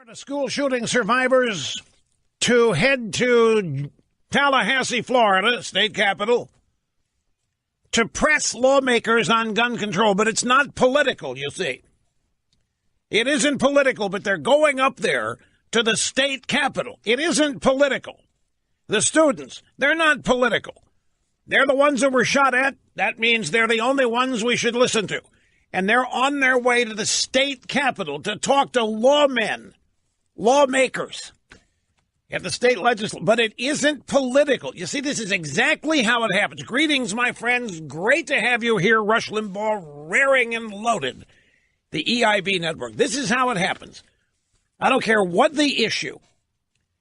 Florida school shooting survivors to head to Tallahassee, Florida, state capital, to press lawmakers on gun control. But it's not political, you see. It isn't political, but they're going up there to the state capitol. It isn't political. The students, they're not political. They're the ones that were shot at. That means they're the only ones we should listen to. And they're on their way to the state capitol to talk to lawmakers at the state legislature. But it isn't political. You see, this is exactly how it happens. Greetings, my friends. Great to have you here. Rush Limbaugh, raring and loaded. The EIB network. This is how it happens. I don't care what the issue.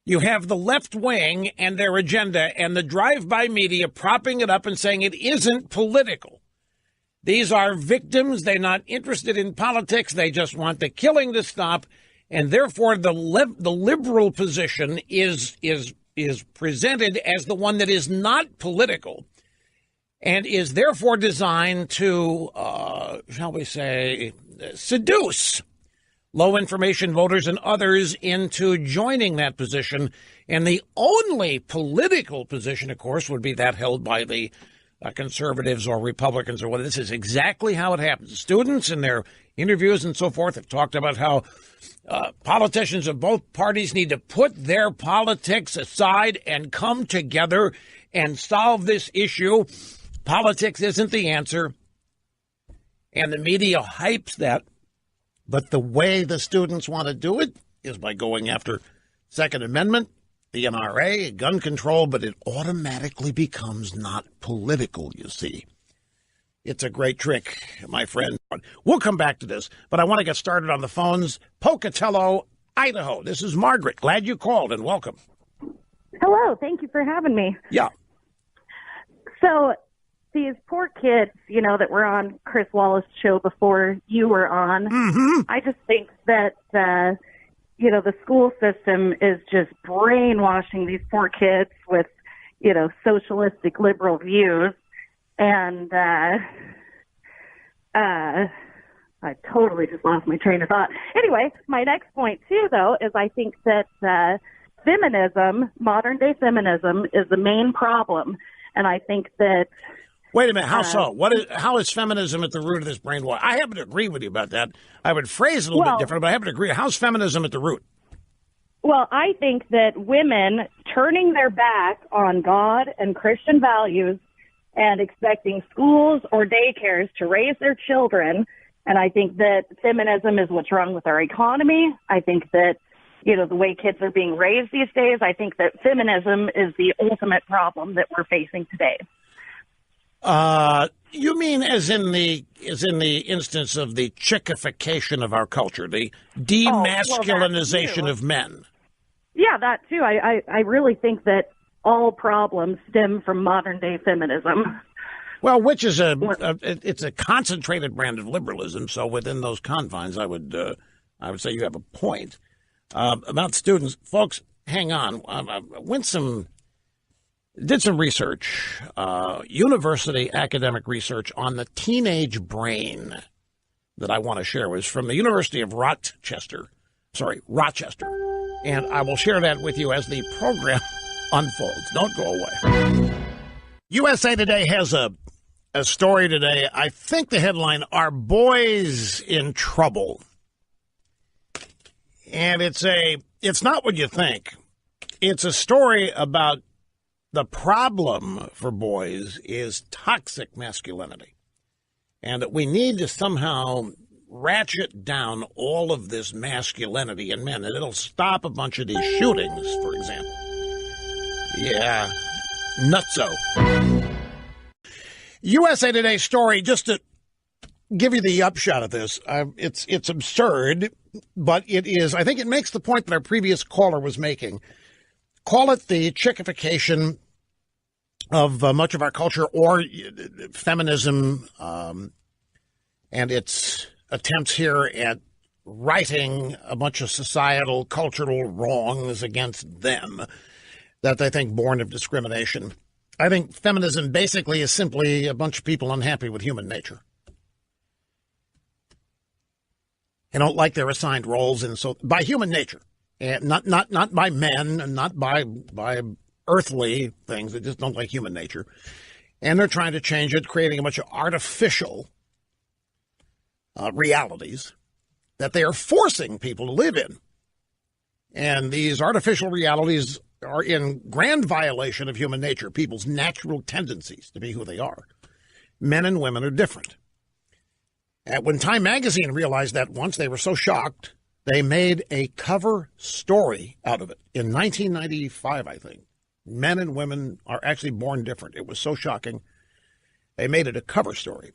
You have the left wing and their agenda and the drive-by media propping it up and saying it isn't political. These are victims. They're not interested in politics. They just want the killing to stop. And therefore, the liberal position is presented as the one that is not political and is therefore designed to, shall we say, seduce low-information voters and others into joining that position. And the only political position, of course, would be that held by the conservatives or Republicans or whatever. This is exactly how it happens. Students in their interviews and so forth have talked about how politicians of both parties need to put their politics aside and come together and solve this issue. Politics isn't the answer. And the media hypes that. But the way the students want to do it is by going after Second Amendment, the NRA, gun control, but it automatically becomes not political, you see. It's a great trick, my friend. We'll come back to this, but I want to get started on the phones. Pocatello, Idaho. This is Margaret. Glad you called and welcome. Hello. Thank you for having me. Yeah. So these poor kids, that were on Chris Wallace's show before you were on, I just think that, the school system is just brainwashing these poor kids with, socialistic liberal views. And I totally just lost my train of thought. Anyway, my next point, too, though, is I think that feminism, modern-day feminism, is the main problem. And I think that... Wait a minute. How so? How is feminism at the root of this brainwash? I happen to agree with you about that. I would phrase it a little bit different, but I happen to agree. How's feminism at the root? Well, I think that women turning their back on God and Christian values and expecting schools or daycares to raise their children, and I think that feminism is what's wrong with our economy. I think that, the way kids are being raised these days, I think that feminism is the ultimate problem that we're facing today. You mean as in the instance of the chickification of our culture, the demasculinization of men? Yeah, that too. I really think that all problems stem from modern day feminism. Well, which is it's a concentrated brand of liberalism. So within those confines, I would say you have a point about students, folks. Hang on, I did some research, university academic research on the teenage brain that I want to share. It was from the University of Rochester. And I will share that with you as the program unfolds. Don't go away. USA Today has a story today. I think the headline, "Are Boys in Trouble?" And it's not what you think. It's a story about the problem for boys is toxic masculinity, and that we need to somehow ratchet down all of this masculinity in men, and it'll stop a bunch of these shootings, for example. Yeah, nutso. USA Today story, just to give you the upshot of this, it's absurd, but it is, I think it makes the point that our previous caller was making. Call it the chickification of much of our culture, or feminism and its attempts here at righting a bunch of societal, cultural wrongs against them that they think born of discrimination. I think feminism basically is simply a bunch of people unhappy with human nature. They don't like their assigned roles, and so by human nature. and not by men and not by earthly things that just don't like human nature. And they're trying to change it, creating a bunch of artificial realities that they are forcing people to live in. And these artificial realities are in grand violation of human nature, people's natural tendencies to be who they are. Men and women are different. And when Time magazine realized that once, they were so shocked, they made a cover story out of it in 1995, I think. Men and women are actually born different. It was so shocking. They made it a cover story.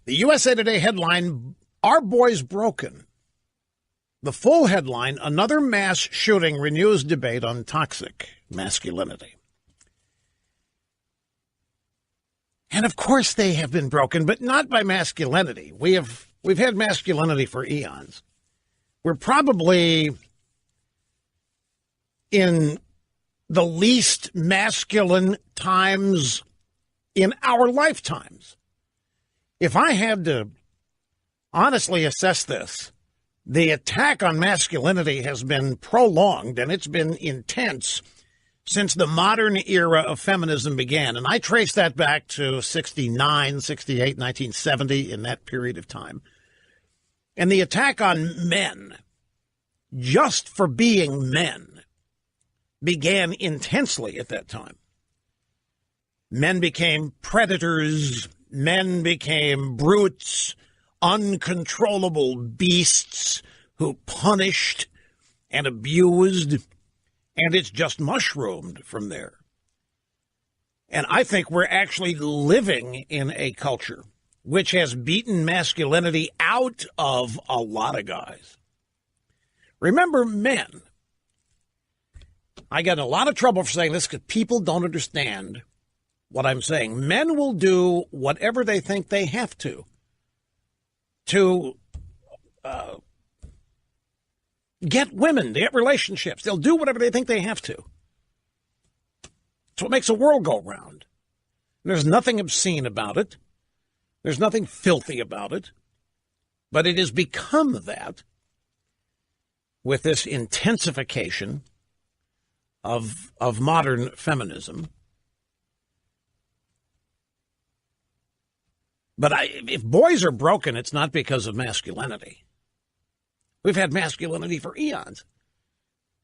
The USA Today headline, "Are Boys Broken?" The full headline, "Another Mass Shooting Renews Debate on Toxic Masculinity." And of course they have been broken, but not by masculinity. We've had masculinity for eons. We're probably in the least masculine times in our lifetimes. If I had to honestly assess this, the attack on masculinity has been prolonged and it's been intense since the modern era of feminism began. And I trace that back to 69, 68, 1970, in that period of time. And the attack on men, just for being men, began intensely at that time. Men became predators. Men became brutes, uncontrollable beasts who punished and abused, and it's just mushroomed from there. And I think we're actually living in a culture which has beaten masculinity out of a lot of guys. Remember, men. I get in a lot of trouble for saying this because people don't understand what I'm saying. Men will do whatever they think they have to get women, to get relationships. They'll do whatever they think they have to. It's what makes the world go round. And there's nothing obscene about it. There's nothing filthy about it. But it has become that with this intensification of modern feminism. But if boys are broken, it's not because of masculinity. We've had masculinity for eons.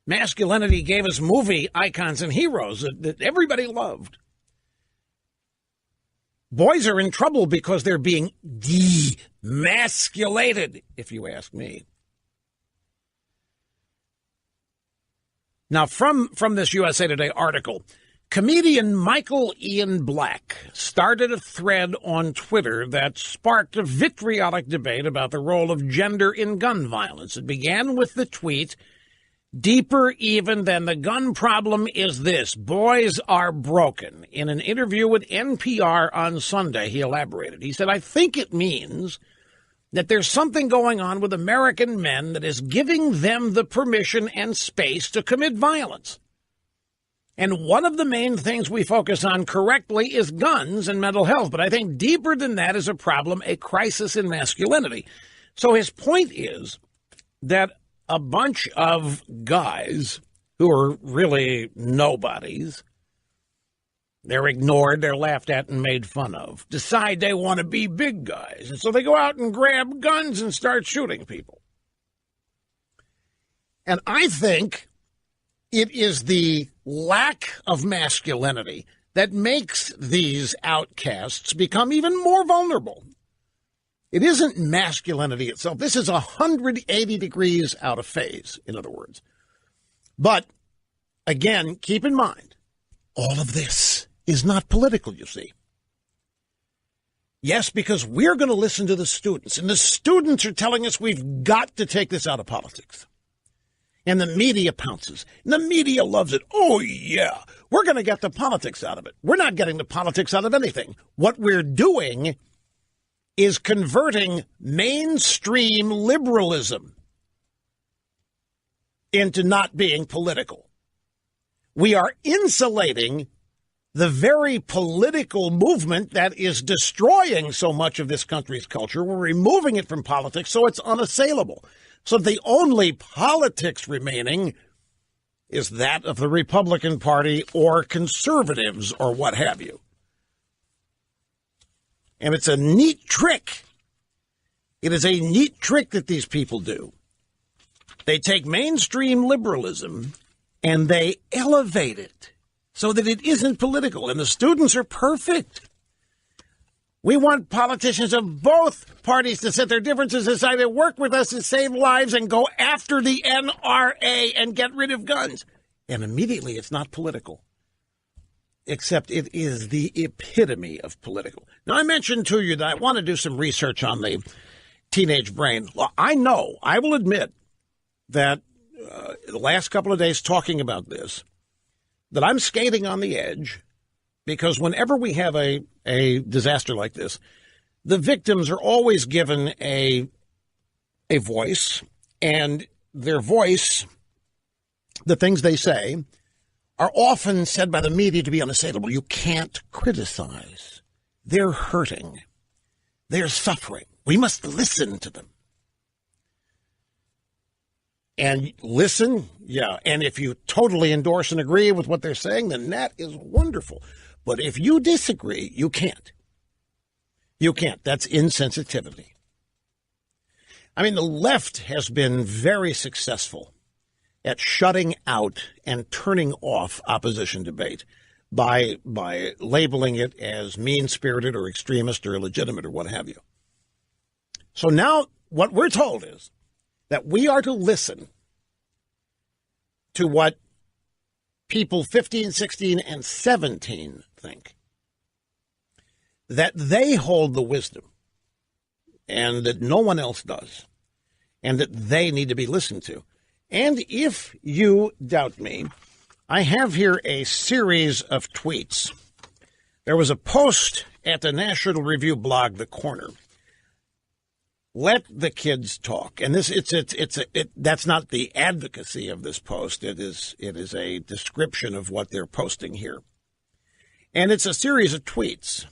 Masculinity gave us movie icons and heroes that everybody loved. Boys are in trouble because they're being demasculated, if you ask me. Now, from this USA Today article, comedian Michael Ian Black started a thread on Twitter that sparked a vitriolic debate about the role of gender in gun violence. It began with the tweet, "Deeper even than the gun problem is this: boys are broken." In an interview with NPR on Sunday, he elaborated. He said, "I think it means that there's something going on with American men that is giving them the permission and space to commit violence. And one of the main things we focus on correctly is guns and mental health. But I think deeper than that is a problem, a crisis in masculinity." So his point is that a bunch of guys who are really nobodies, they're ignored, they're laughed at and made fun of, decide they want to be big guys. And so they go out and grab guns and start shooting people. And I think it is the lack of masculinity that makes these outcasts become even more vulnerable. It isn't masculinity itself. This is 180 degrees out of phase, in other words. But, again, keep in mind, all of this is not political, you see. Yes, because we're going to listen to the students, and the students are telling us we've got to take this out of politics. And the media pounces. And the media loves it. Oh, yeah, we're going to get the politics out of it. We're not getting the politics out of anything. What we're doing is converting mainstream liberalism into not being political. We are insulating the very political movement that is destroying so much of this country's culture. We're removing it from politics so it's unassailable. So the only politics remaining is that of the Republican Party or conservatives or what have you. And it's a neat trick. It is a neat trick that these people do. They take mainstream liberalism and they elevate it so that it isn't political. And the students are perfect. We want politicians of both parties to set their differences aside and work with us to save lives and go after the NRA and get rid of guns. And immediately it's not political. Except it is the epitome of political. Now, I mentioned to you that I want to do some research on the teenage brain. Well, I will admit that the last couple of days talking about this, that I'm skating on the edge, because whenever we have a disaster like this, the victims are always given a voice, and their voice, the things they say, are often said by the media to be unassailable. You can't criticize. They're hurting. They're suffering. We must listen to them. And listen, yeah, and if you totally endorse and agree with what they're saying, then that is wonderful. But if you disagree, you can't. You can't. That's insensitivity. I mean, the left has been very successful at shutting out and turning off opposition debate by labeling it as mean-spirited or extremist or illegitimate or what have you. So now what we're told is that we are to listen to what people 15, 16, and 17 think, that they hold the wisdom and that no one else does, and that they need to be listened to. And if you doubt me, I have here a series of tweets. There was a post at the National Review blog, The Corner. Let the kids talk. And that's not the advocacy of this post. It is a description of what they're posting here. And it's a series of tweets,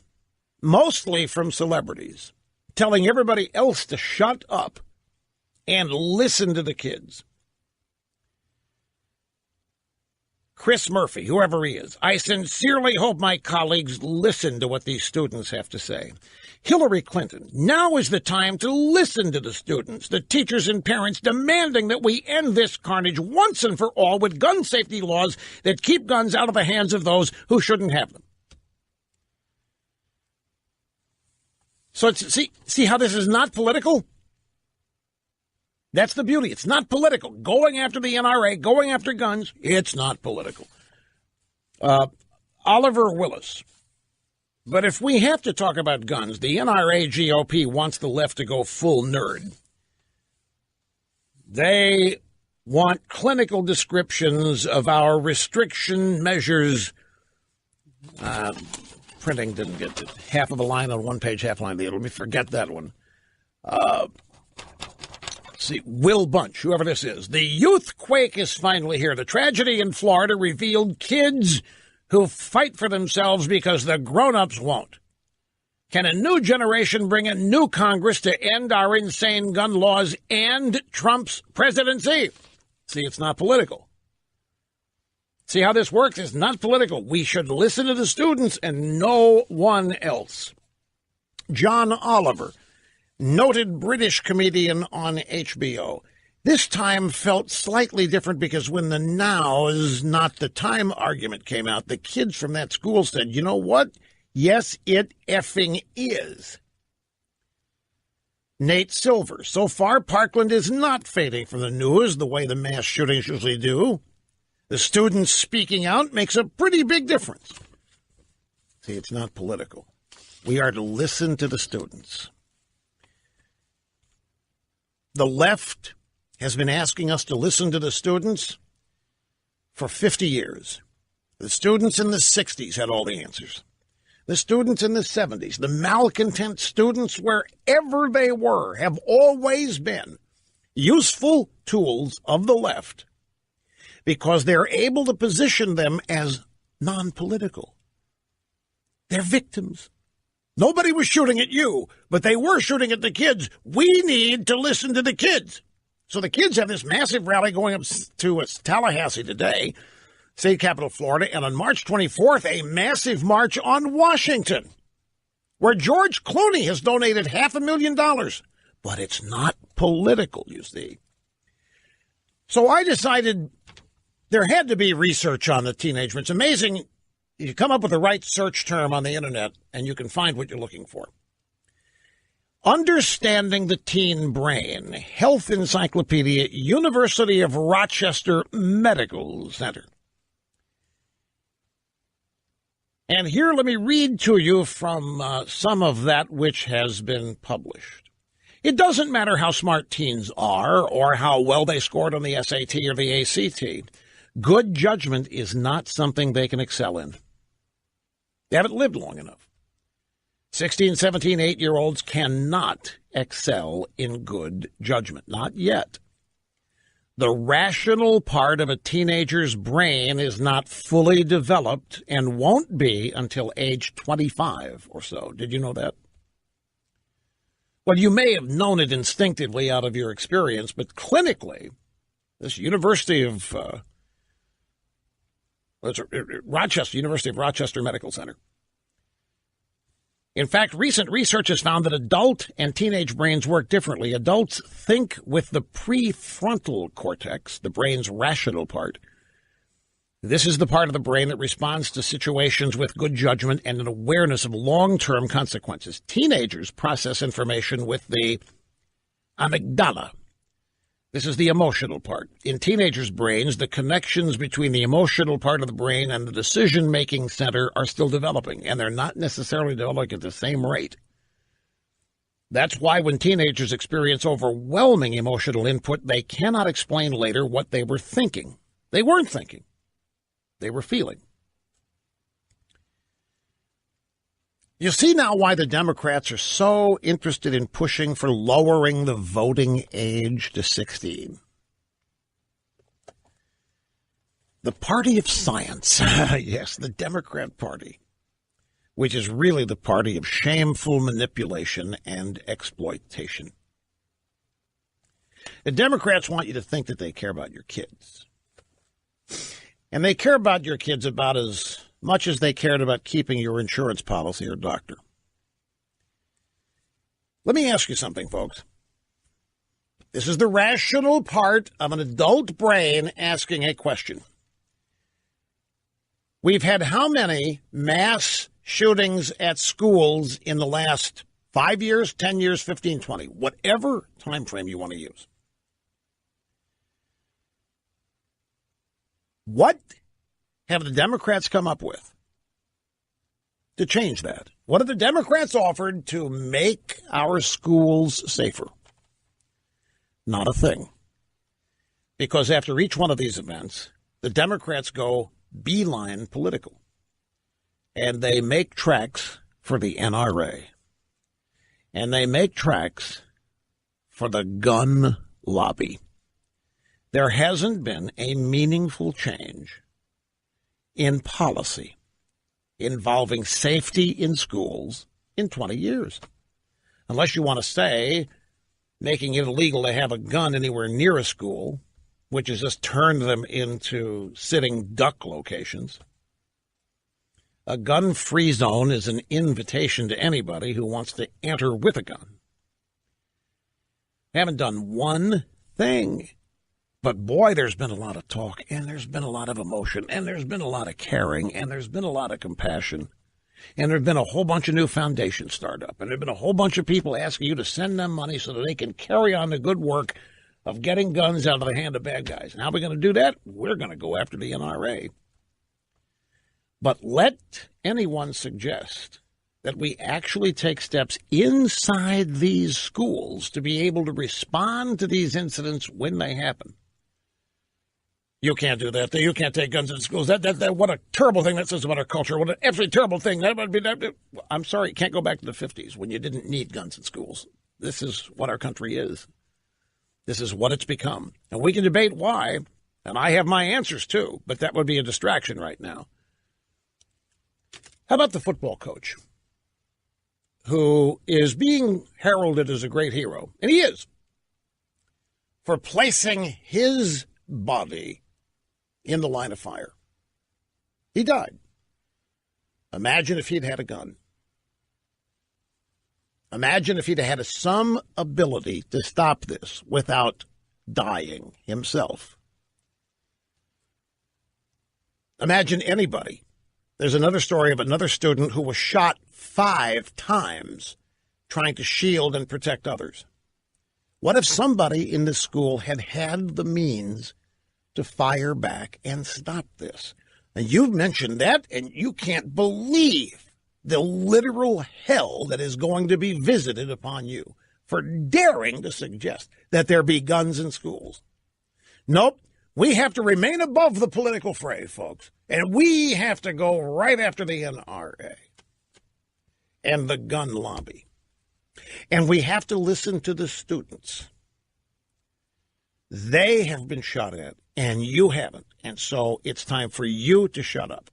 mostly from celebrities, telling everybody else to shut up and listen to the kids. Chris Murphy, whoever he is, I sincerely hope my colleagues listen to what these students have to say. Hillary Clinton, now is the time to listen to the students, the teachers and parents demanding that we end this carnage once and for all with gun safety laws that keep guns out of the hands of those who shouldn't have them. So see how this is not political? That's the beauty. It's not political. Going after the NRA, going after guns, it's not political. Oliver Willis. But if we have to talk about guns, the NRA GOP wants the left to go full nerd. They want clinical descriptions of our restriction measures. Printing didn't get half of a line on one page, half a line on the other. Let me forget that one. See, Will Bunch, whoever this is. The youth quake is finally here. The tragedy in Florida revealed kids who fight for themselves because the grown-ups won't. Can a new generation bring a new Congress to end our insane gun laws and Trump's presidency? See, it's not political. See how this works? It's not political. We should listen to the students and no one else. John Oliver, noted British comedian on HBO. This time felt slightly different because when the now is not the time argument came out, the kids from that school said, you know what? Yes, it effing is. Nate Silver. So far, Parkland is not fading from the news the way the mass shootings usually do. The students speaking out makes a pretty big difference. See, it's not political. We are to listen to the students. The left has been asking us to listen to the students for 50 years. The students in the 60s had all the answers. The students in the 70s, the malcontent students, wherever they were, have always been useful tools of the left because they're able to position them as non-political. They're victims. Nobody was shooting at you, but they were shooting at the kids. We need to listen to the kids. So the kids have this massive rally going up to Tallahassee today, state capital Florida, and on March 24th, a massive march on Washington, where George Clooney has donated $500,000. But it's not political, you see. So I decided there had to be research on the teenage. It's amazing. You come up with the right search term on the internet, and you can find what you're looking for. Understanding the Teen Brain, Health Encyclopedia, University of Rochester Medical Center. And here, let me read to you from some of that which has been published. It doesn't matter how smart teens are or how well they scored on the SAT or the ACT. Good judgment is not something they can excel in. They haven't lived long enough. 16, 17, 8-year-olds cannot excel in good judgment. Not yet. The rational part of a teenager's brain is not fully developed and won't be until age 25 or so. Did you know that? Well, you may have known it instinctively out of your experience, but clinically, this University of Rochester Medical Center. In fact, recent research has found that adult and teenage brains work differently. Adults think with the prefrontal cortex, the brain's rational part. This is the part of the brain that responds to situations with good judgment and an awareness of long-term consequences. Teenagers process information with the amygdala. This is the emotional part. In teenagers' brains, the connections between the emotional part of the brain and the decision-making center are still developing, and they're not necessarily developing at the same rate. That's why when teenagers experience overwhelming emotional input, they cannot explain later what they were thinking. They weren't thinking. They were feeling. You see now why the Democrats are so interested in pushing for lowering the voting age to 16. The party of science, yes, the Democrat Party, which is really the party of shameful manipulation and exploitation. The Democrats want you to think that they care about your kids. And they care about your kids about as much as they cared about keeping your insurance policy or doctor. Let me ask you something, folks. This is the rational part of an adult brain asking a question. We've had how many mass shootings at schools in the last 5 years, 10 years, 15, 20, whatever time frame you want to use? What have the Democrats come up with to change that? What have the Democrats offered to make our schools safer? Not a thing. Because after each one of these events, the Democrats go beeline political. And they make tracks for the NRA. And they make tracks for the gun lobby. There hasn't been a meaningful change in policy involving safety in schools in 20 years. Unless you want to say making it illegal to have a gun anywhere near a school, which has just turned them into sitting duck locations. A gun-free zone is an invitation to anybody who wants to enter with a gun. They haven't done one thing. But boy, there's been a lot of talk, and there's been a lot of emotion, and there's been a lot of caring, and there's been a lot of compassion. And there's been a whole bunch of new foundations start up, and there's been a whole bunch of people asking you to send them money so that they can carry on the good work of getting guns out of the hand of bad guys. And how are we going to do that? We're going to go after the NRA. But let anyone suggest that we actually take steps inside these schools to be able to respond to these incidents when they happen. You can't do that. You can't take guns in schools. That what a terrible thing that says about our culture. What an absolutely terrible thing. That would be. I'm sorry, you can't go back to the 50s when you didn't need guns in schools. This is what our country is. This is what it's become. And we can debate why, and I have my answers too, but that would be a distraction right now. How about the football coach who is being heralded as a great hero? And he is. for placing his body in the line of fire. He died. Imagine if he'd had a gun. Imagine if he'd had some ability to stop this without dying himself. Imagine anybody. There's another story of another student who was shot 5 times trying to shield and protect others. What if somebody in this school had had the means to fire back and stop this? And you've mentioned that, and you can't believe the literal hell that is going to be visited upon you for daring to suggest that there be guns in schools. Nope. We have to remain above the political fray, folks. And we have to go right after the NRA and the gun lobby. And we have to listen to the students. They have been shot at, and you haven't. And so it's time for you to shut up.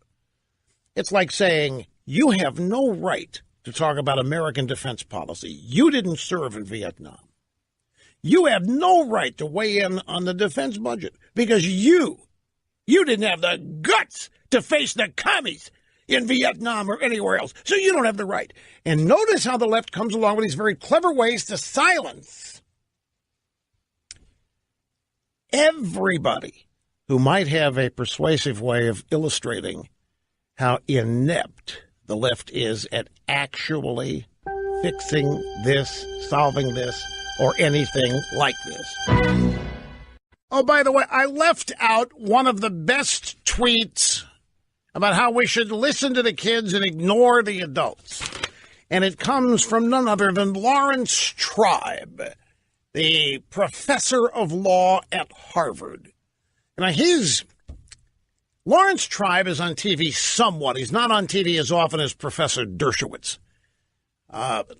It's like saying you have no right to talk about American defense policy. You didn't serve in Vietnam. You have no right to weigh in on the defense budget because you didn't have the guts to face the commies in Vietnam or anywhere else. So you don't have the right. And notice how the left comes along with these very clever ways to silence everybody who might have a persuasive way of illustrating how inept the left is at actually fixing this, solving this, or anything like this. Oh, by the way, I left out one of the best tweets about how we should listen to the kids and ignore the adults. And it comes from none other than Lawrence Tribe, the professor of law at Harvard. Now, Lawrence Tribe is on TV somewhat. He's not on TV as often as Professor Dershowitz.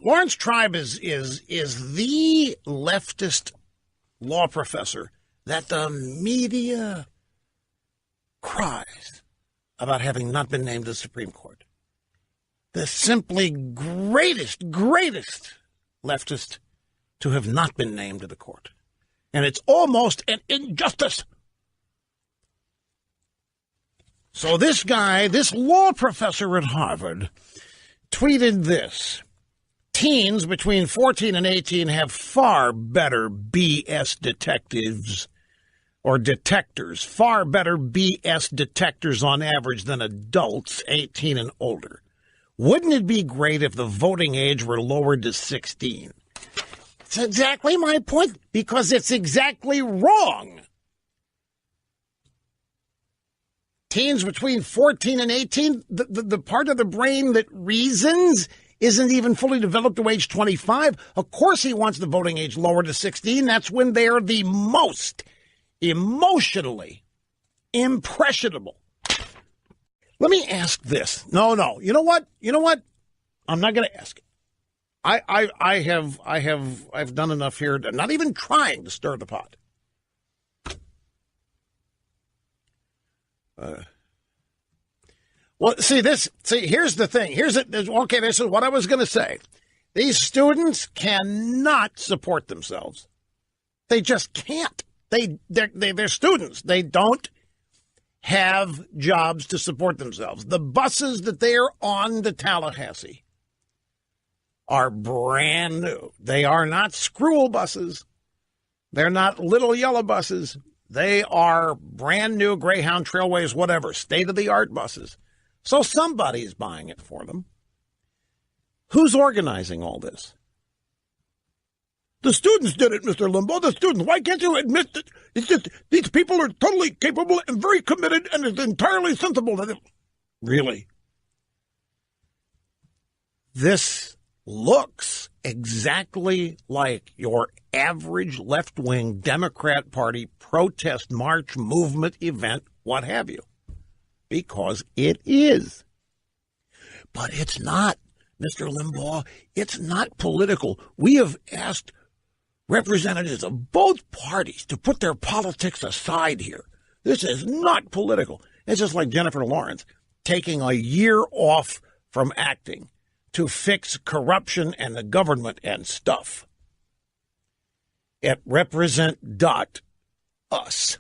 Lawrence Tribe is the leftist law professor that the media cries about having not been named to the Supreme Court. The simply greatest leftist to have not been named to the court. And it's almost an injustice. So this guy, this law professor at Harvard, tweeted this. Teens between 14 and 18 have far better BS detectives or detectors, far better BS detectors on average than adults 18 and older. Wouldn't it be great if the voting age were lowered to 16? It's exactly my point, because it's exactly wrong. Teens between 14 and 18, the part of the brain that reasons isn't even fully developed to age 25. Of course he wants the voting age lower to 16. That's when they're the most emotionally impressionable. Let me ask this. No. You know what? I'm not going to ask it. I've done enough here. Not even trying to stir the pot. Well, here's the thing. This is what I was going to say. These students cannot support themselves. They just can't. They're students. They don't have jobs to support themselves. The buses that they're on to Tallahassee are brand new. They are not screw buses. They're not little yellow buses. They are brand new Greyhound, Trailways, whatever, state-of-the-art buses. So somebody's buying it for them. Who's organizing all this? The students did it, Mr. Limbaugh. The students. Why can't you admit that? It's just these people are totally capable and very committed, and it's entirely sensible to them. Really? This looks exactly like your average left-wing Democrat Party protest march movement event, what have you. Because it is. But it's not, Mr. Limbaugh. It's not political. We have asked representatives of both parties to put their politics aside here. This is not political. It's just like Jennifer Lawrence taking a year off from acting to fix corruption and the government and stuff. at represent.us.